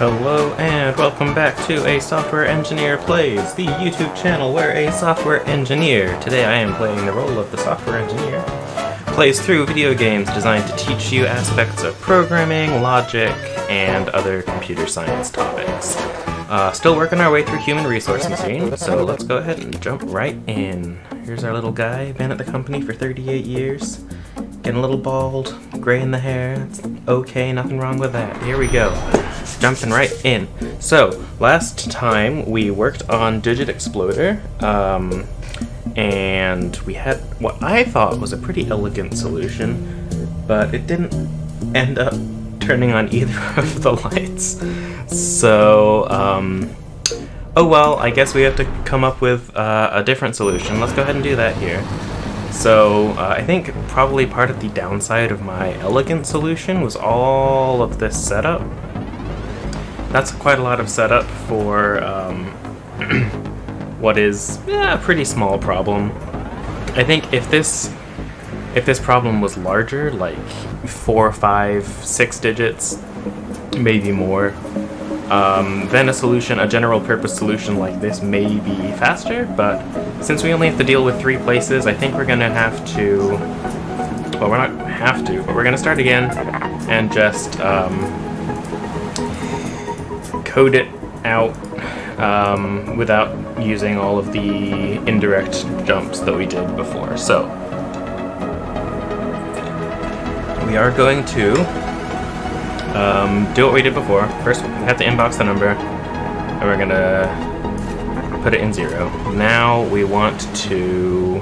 Hello and welcome back to A Software Engineer Plays, the YouTube channel where a software engineer, today I am playing the role of the software engineer, plays through video games designed to teach you aspects of programming, logic, and other computer science topics. Still working our way through Human Resource Machine, so let's go ahead and jump right in. Here's our little guy, been at the company for 38 years. Getting a little bald, gray in the hair. It's okay, nothing wrong with that. Here we go. Jumping right in. So, last time we worked on Digit Exploder, and we had what I thought was a pretty elegant solution, but it didn't end up turning on either of the lights. So, oh well, I guess we have to come up with a different solution. Let's go ahead and do that here. So, I think probably part of the downside of my elegant solution was all of this setup. That's quite a lot of setup for what is a pretty small problem. I think if this problem was larger, like 4, 5, 6 digits, maybe more, then a general purpose solution like this may be faster, but since we only have to deal with 3 places, I think we're gonna have to, well, we're not have to, but we're gonna start again and just code it out without using all of the indirect jumps that we did before. So we are going to do what we did before. First, we have to inbox the number, and we're gonna put it in 0. Now we want to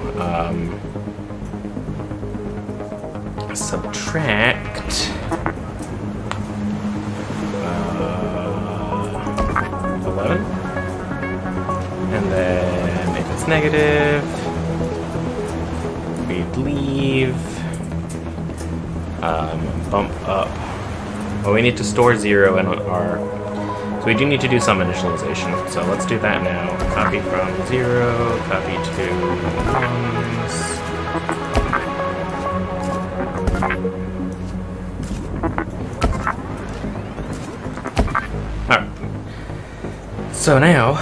subtract 11, and then if it's negative, we'd leave, bump up. Well, we need to store 0 in our, so we do need to do some initialization. So let's do that now. Copy from 0, copy to 1s. Alright. So now,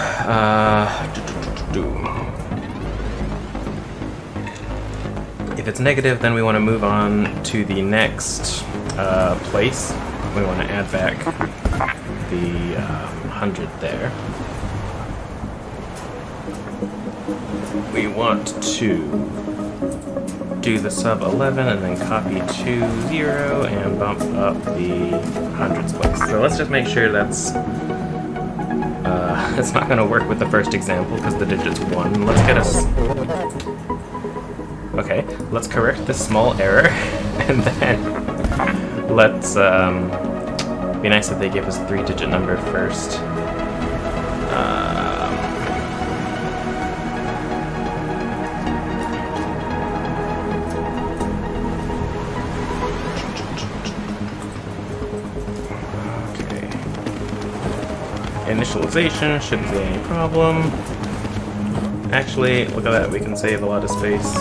if it's negative, then we want to move on to the next place. We want to add back the 100 there. We want to do the sub 11 and then copy to 0 and bump up the hundreds place. So let's just make sure that's it's not going to work with the first example because the digit's 1. Let's get us. Okay, let's correct this small error and then let's be nice if they give us a 3-digit number first. Okay. Initialization shouldn't be any problem. Actually, look at that, we can save a lot of space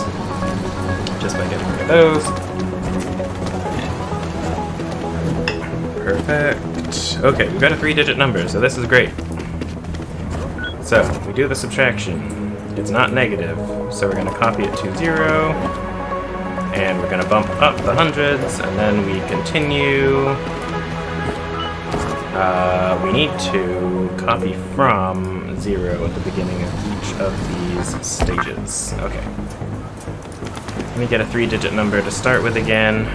just by getting rid of those. Perfect. Okay, we've got a 3-digit number, so this is great. So, we do the subtraction. It's not negative, so we're going to copy it to 0, and we're going to bump up the hundreds, and then we continue. We need to copy from 0 at the beginning of each of these stages. Okay. Let me get a 3-digit number to start with again.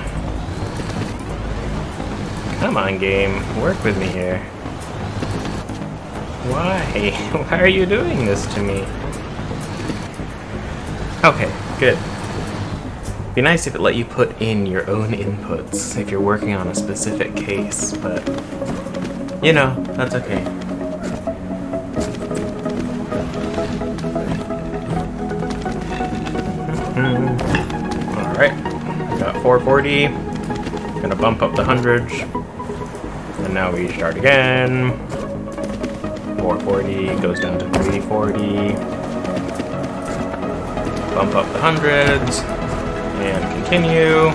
Come on, game. Work with me here. Why? Why are you doing this to me? Okay, good. Be nice if it let you put in your own inputs if you're working on a specific case, but you know, that's okay. Alright, got 440. Gonna bump up the 100. And now we start again. 440 goes down to 340. Bump up the hundreds. And continue.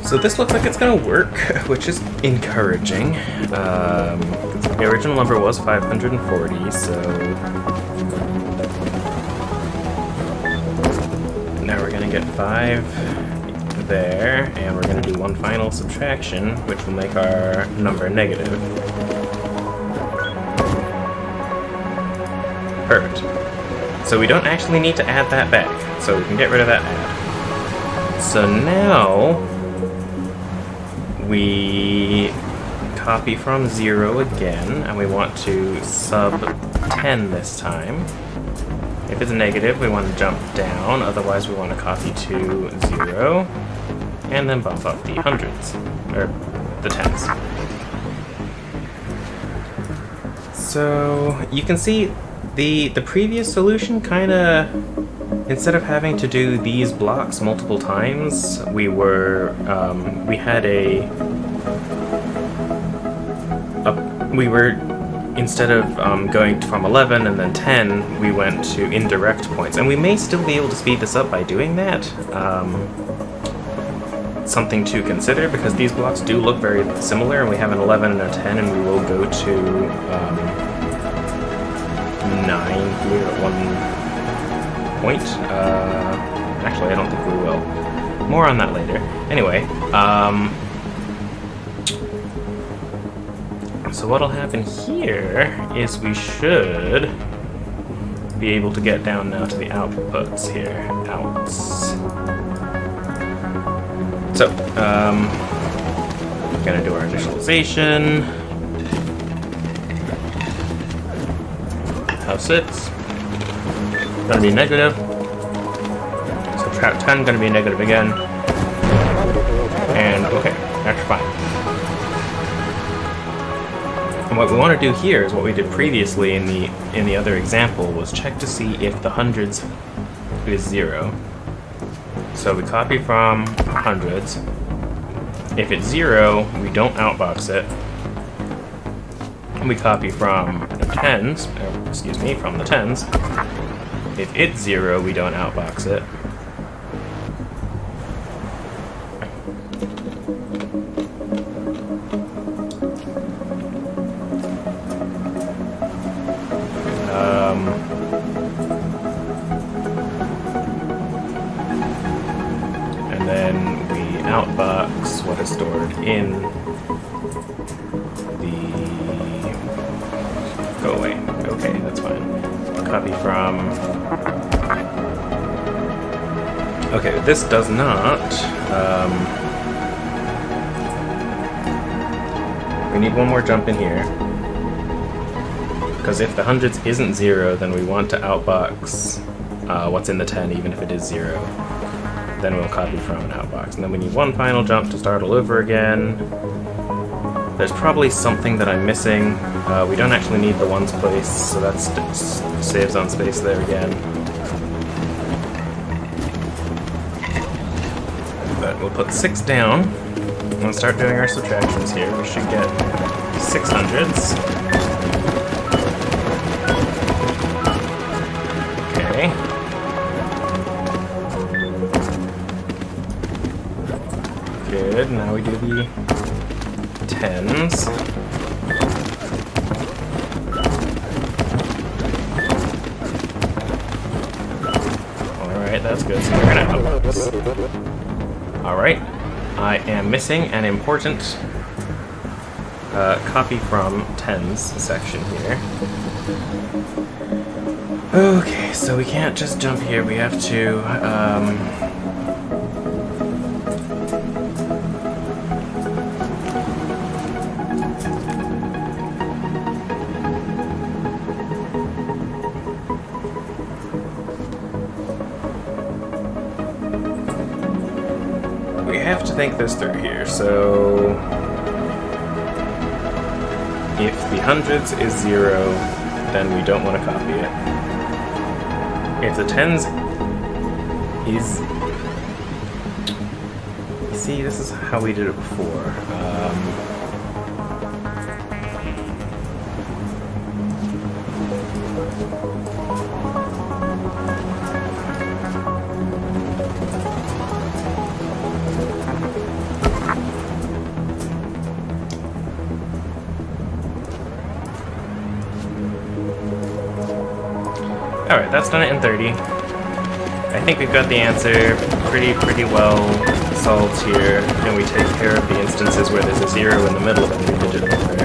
So this looks like it's gonna work, which is encouraging. The original number was 540, so now we're gonna get 5 there, and we're gonna do one final subtraction, which will make our number negative. Perfect. So we don't actually need to add that back, so we can get rid of that add. So now we copy from 0 again, and we want to sub 10 this time. If it's a negative, we want to jump down, otherwise we want to copy to 0, and then bump up the hundreds, or the tens. So you can see the previous solution kinda, instead of having to do these blocks multiple times, we had instead of going from 11 and then 10, we went to indirect points. And we may still be able to speed this up by doing that. Something to consider, because these blocks do look very similar, and we have an 11 and a 10, and we will go to 9 here at one point. Actually, I don't think we will. More on that later. Anyway, so what'll happen here is we should be able to get down now to the outputs here. Outs. So, we're gonna do our initialization. House it's gonna be negative. Subtract 10, gonna be negative again. And okay, that's fine. And what we want to do here is what we did previously in the other example, was check to see if the hundreds is 0. So we copy from hundreds. If it's 0, we don't outbox it. We copy from the tens, from the tens. If it's 0, we don't outbox it. And then we outbox what is stored in the... Go away. Okay, that's fine. Copy from... Okay, this does not... we need one more jump in here. Because if the hundreds isn't 0, then we want to outbox what's in the 10, even if it is 0. Then we'll copy from an outbox. And then we need one final jump to start all over again. There's probably something that I'm missing. We don't actually need the ones place, so that saves on space there again. But we'll put 6 down and start doing our subtractions here. We should get 600s. Okay. Good, now we do the tens. Alright, that's good. So we're gonna outbox. Alright, I am missing an important copy from tens section here. Okay, so we can't just jump here, we have to think this through here. So if the hundreds is 0, then we don't want to copy it. If the tens is... See, this is how we did it before. Alright, that's done it in 30. I think we've got the answer pretty well solved here. Can we take care of the instances where there's a 0 in the middle of a 3-digit number?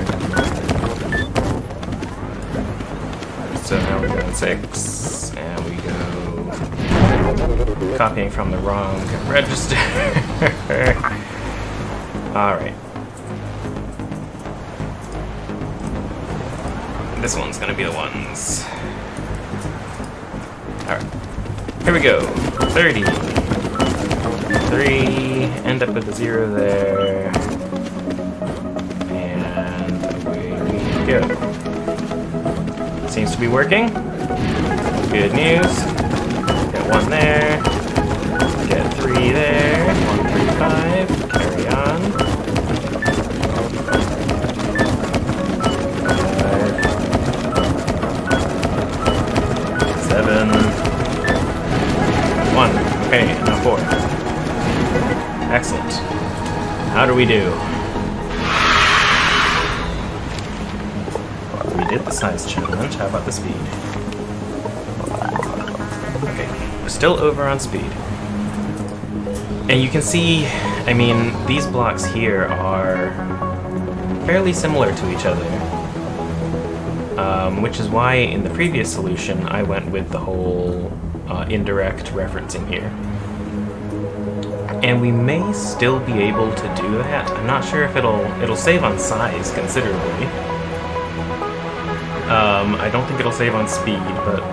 So now we go in 6, and we go copying from the wrong register. Alright. This one's gonna be the ones. Alright. Here we go. 30. 3. End up with a 0 there. And away we go. Seems to be working. Good news. Get 1 there. Get 3 there. 1, 3, 5. Carry on. 5. 7. 1. Okay, now 4. Excellent. How do we do? We did the size challenge. How about the speed? Okay, we're still over on speed. And you can see, I mean, these blocks here are fairly similar to each other. Which is why in the previous solution I went with the whole indirect referencing here. And we may still be able to do that. I'm not sure if it'll save on size considerably. I don't think it'll save on speed, but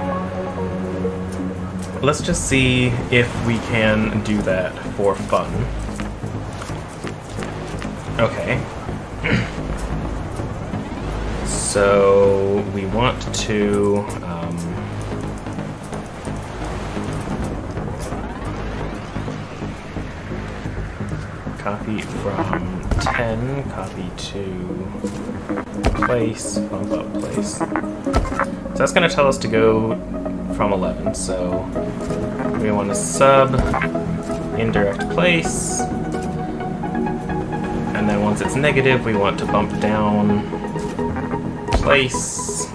let's just see if we can do that for fun. Okay. So we want to copy from 10, copy to place, bump up place. So that's going to tell us to go from 11, so we want to sub indirect place, and then once it's negative we want to bump down place,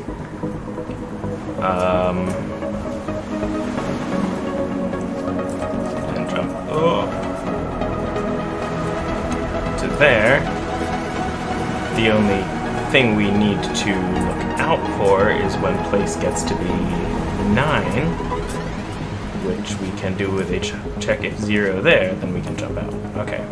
and jump up to there. The only thing we need to look out for is when place gets to be 9, which we can do with a check if 0 there, then we can jump out. Okay.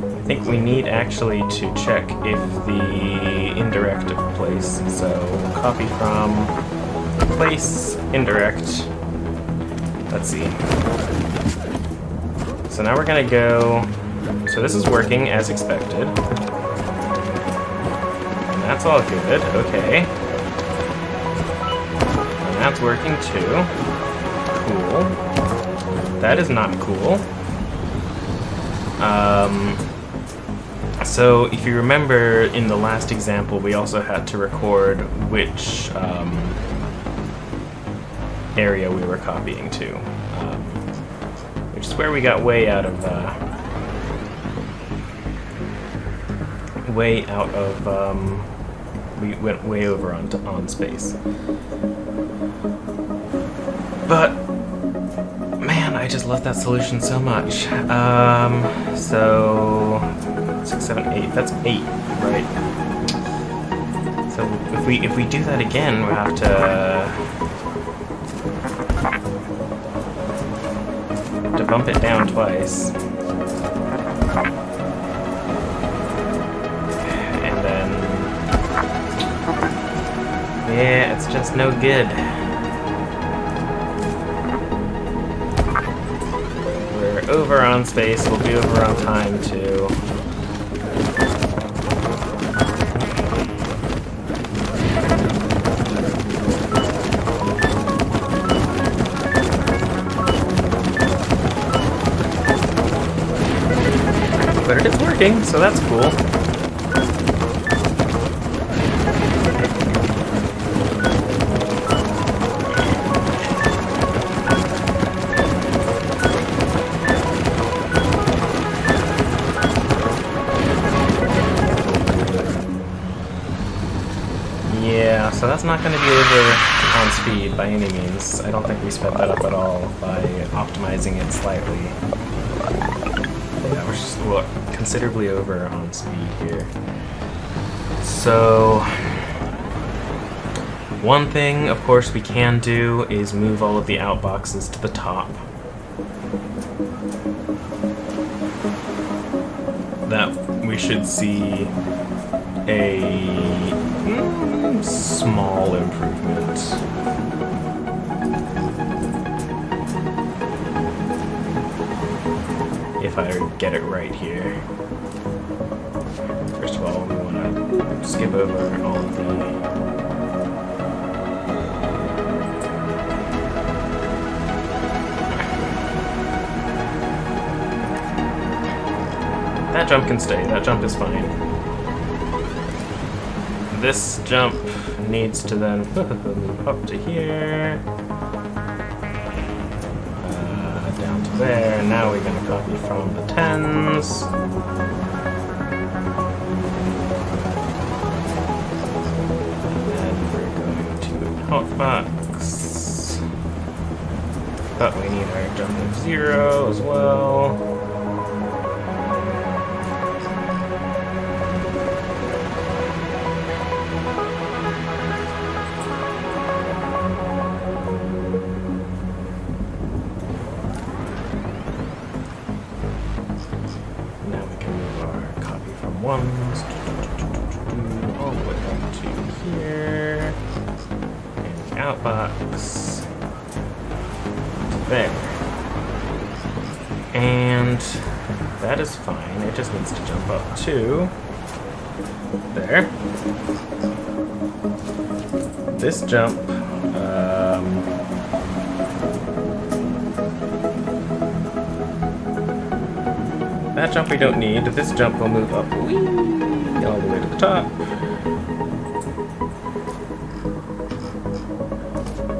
I think we need actually to check if the indirect of place, so copy from place, indirect. Let's see. So now we're gonna go, so this is working as expected. And that's all good, okay. And that's working too. Cool. That is not cool. So if you remember in the last example, we also had to record which area we were copying to, which is where we got way out of we went way over on space. But man, I just love that solution so much. So 6, 7, 8. That's 8, right? So if we do that again, we'll have to bump it down twice. And then yeah, it's just no good. We're over on space, we'll be over on time too. But it's working, so that's cool. So that's not going to be over on speed by any means. I don't think we sped that up at all by optimizing it slightly. Yeah, we're just, well, considerably over on speed here. So one thing, of course, we can do is move all of the outboxes to the top. That we should see a small improvement. If I get it right here. First of all, we want to skip over all of the... That jump can stay, that jump is fine. This jump needs to then move up to here, down to there. Now we're going to copy from the 10s. And we're going to outbox. But we need our jump of 0 as well. Ones all the way up to here, and the outbox to there, and that is fine. It just needs to jump up to there. This jump, that jump we don't need. This jump will move up all the way to the top.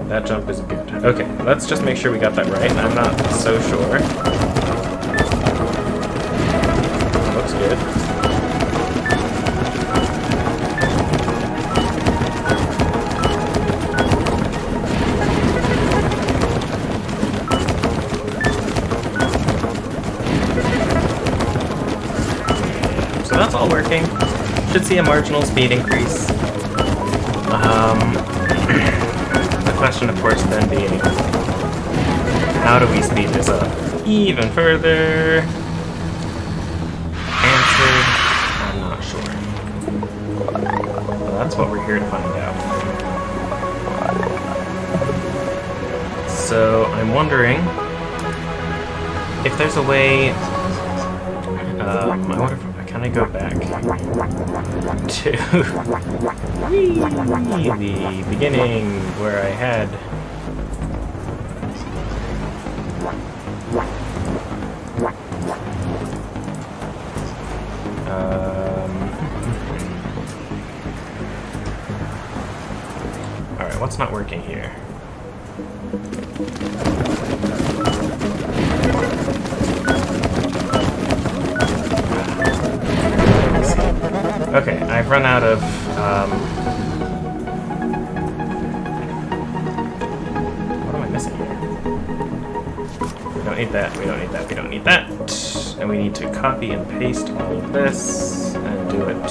That jump is good. Okay, let's just make sure we got that right. I'm not so sure. Looks good. That's all working. Should see a marginal speed increase. The question, of course, then being, how do we speed this up even further? Answer, I'm not sure. Well, that's what we're here to find out. So I'm wondering if there's a way. I wonder if can I go back to the beginning where I had alright, what's not working here? Okay, I've run out of, what am I missing here? We don't need that, we don't need that, we don't need that. And we need to copy and paste all of this and do it.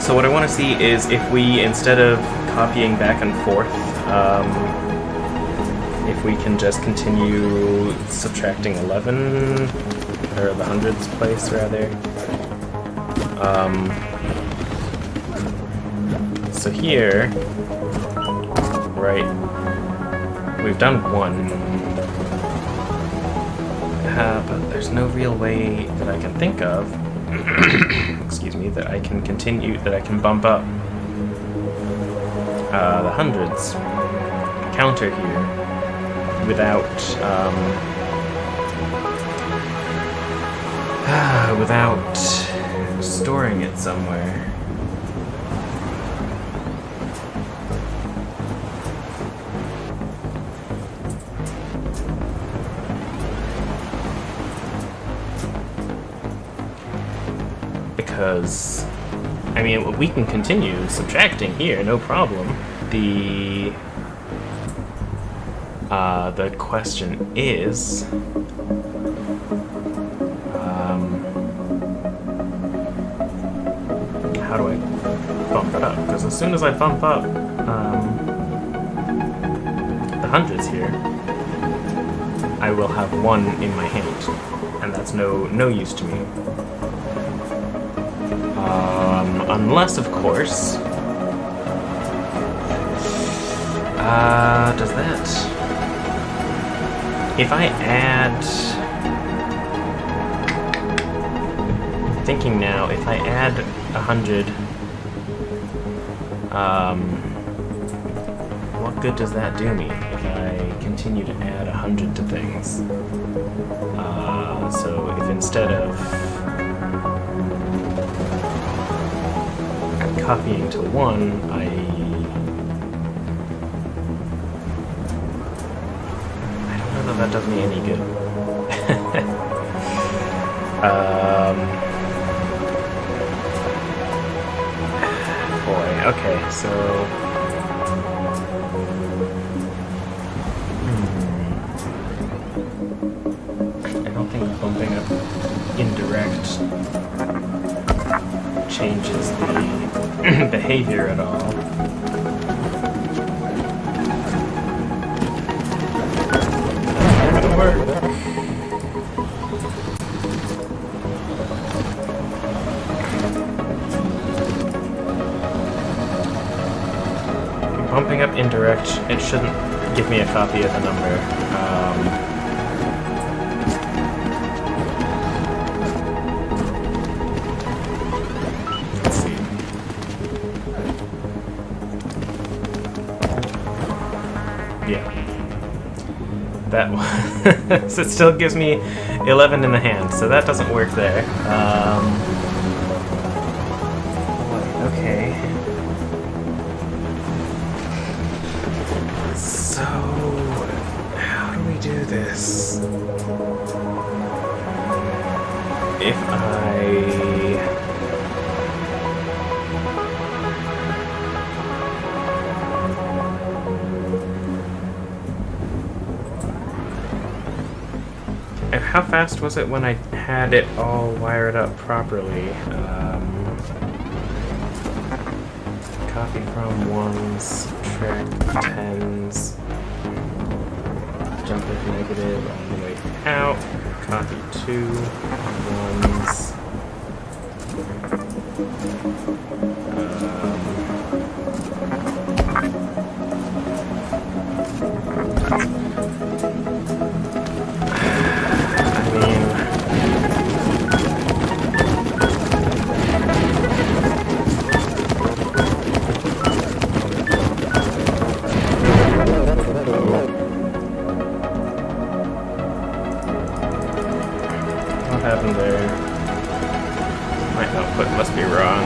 So what I want to see is if we, instead of copying back and forth, if we can just continue subtracting 11, or the hundreds place rather. So here, right, we've done 1, but there's no real way that I can think of, excuse me, that I can continue, that I can bump up the hundreds counter here without without storing it somewhere. because, I mean, we can continue subtracting here, no problem. The question is, how do I bump it up? Because as soon as I bump up the hundreds here, I will have 1 in my hand, and that's no use to me. Unless, of course, does that? If I add, thinking now, if I add 100, what good does that do me if I continue to add 100 to things? So if instead of copying to 1, I don't know that that does me any good. Boy, okay, so I don't think bumping up indirect changes the behavior at all. Not gonna work. Bumping up indirect, it shouldn't give me a copy of the number. Let's see. Yeah. That one. So it still gives me 11 in the hand, so that doesn't work there. Okay. So, how do we do this? If how fast was it when I had it all wired up properly? Copy from 1s, subtract 10s, jump with negative all the way out, copy 2, 1s, what happened there? My output must be wrong.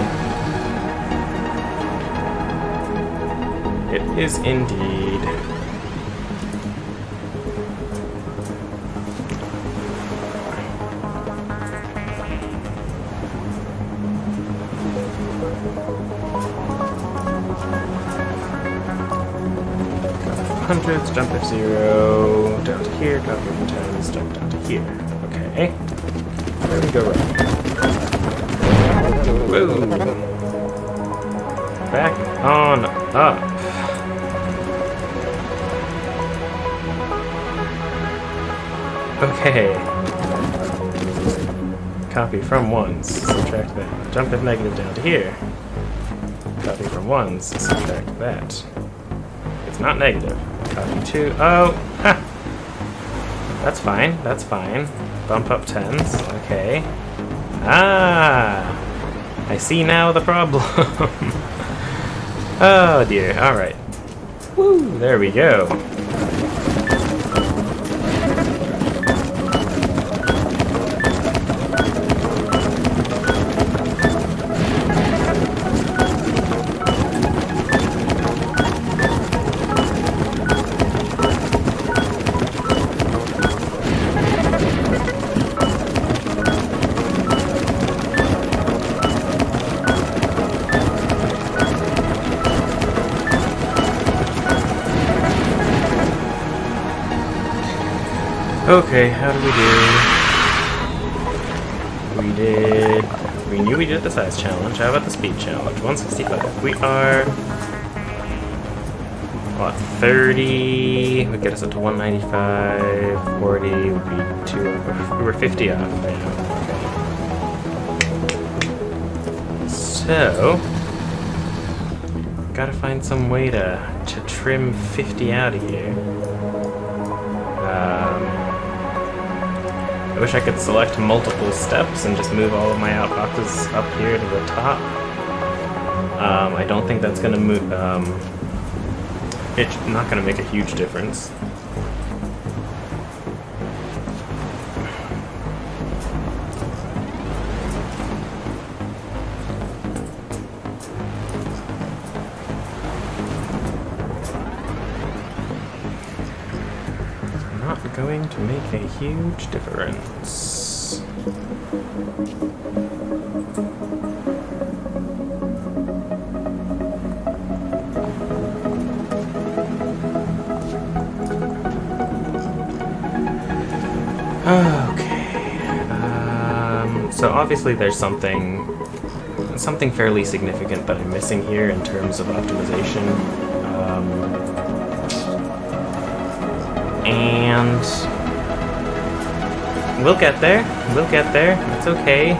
It is indeed. Hundreds, jump F0, down to here, copy from 10s, jump down to here. Okay. There we go, right. Whoa! Back on up. Okay. Copy from 1s, subtract that. Jump if negative down to here. Copy from 1s, subtract that. It's not negative. Copy 2. Oh! Ha! That's fine. That's fine. Bump up 10s. Okay. Ah! I see now the problem. Oh dear. Alright. Woo! There we go. Okay, how do we do? We knew we did the size challenge. How about the speed challenge? 165. We are, what, 30? Would get us up to 195. 40 would be 2. We were 50 off now. So, gotta find some way to trim 50 out of here. I wish I could select multiple steps and just move all of my outboxes up here to the top. I don't think that's gonna move. It's not gonna make a huge difference. Going to make a huge difference. Okay. So obviously there's something fairly significant that I'm missing here in terms of optimization. And we'll get there. We'll get there. It's okay.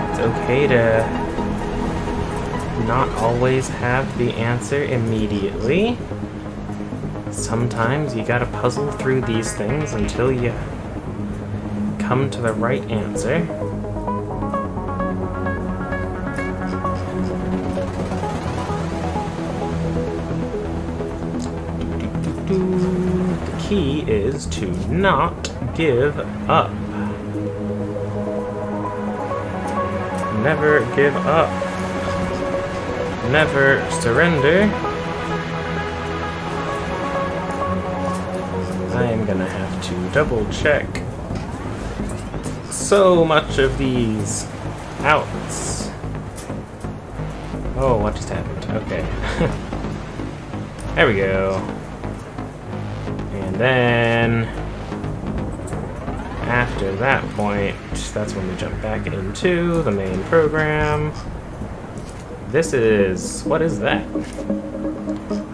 It's okay to not always have the answer immediately. Sometimes you gotta puzzle through these things until you come to the right answer. The key is to not give up. Never give up. Never surrender. I am gonna have to double check so much of these outs. Oh, what just happened? Okay. There we go. And then, after that point, that's when we jump back into the main program. This is, what is that?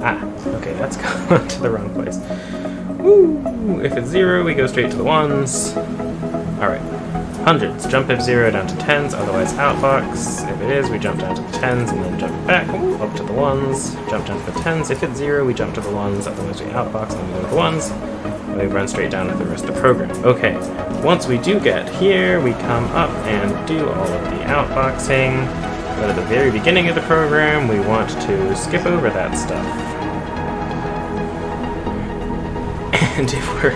Ah, okay, that's gone to the wrong place. Woo! If it's 0, we go straight to the 1s. Alright, hundreds, jump if 0 down to 10s, otherwise outbox. If it is, we jump down to the 10s and then jump back up to the 1s. Jump down to the 10s. If it's 0, we jump to the 1s, otherwise we outbox and then we go to the 1s. And we run straight down to the rest of the program. Okay, once we do get here, we come up and do all of the outboxing. But at the very beginning of the program, we want to skip over that stuff. And if we're...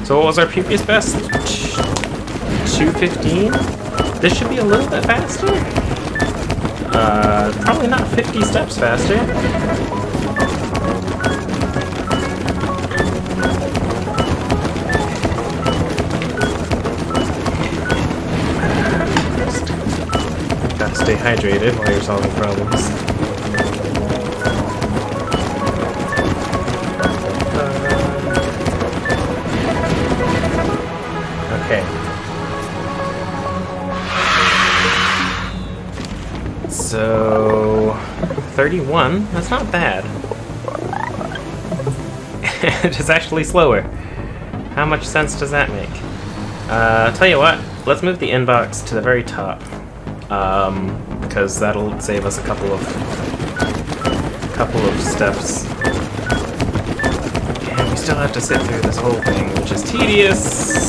So what was our previous best? 215? This should be a little bit faster? Probably not 50 steps faster. Gotta stay hydrated while you're solving problems. Okay. So 31, that's not bad. It's actually slower. How much sense does that make? Tell you what, let's move the inbox to the very top. Because that'll save us a couple of steps. And we still have to sit through this whole thing, which is tedious.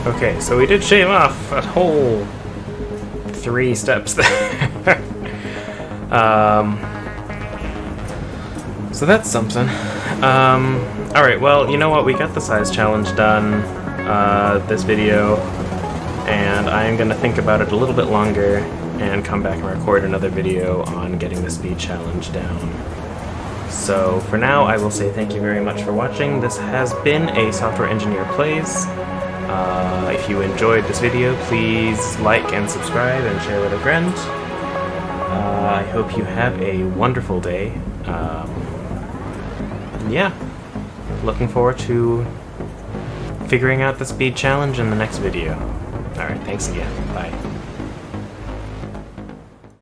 Okay, so we did shave off a whole 3 steps there. So that's something. Alright, well, you know what? We got the size challenge done, this video, and I'm gonna think about it a little bit longer and come back and record another video on getting the speed challenge down. So for now, I will say thank you very much for watching. This has been a Software Engineer Plays. If you enjoyed this video, please like and subscribe and share with a friend. I hope you have a wonderful day. Yeah, looking forward to figuring out the speed challenge in the next video. Alright, thanks again. Bye.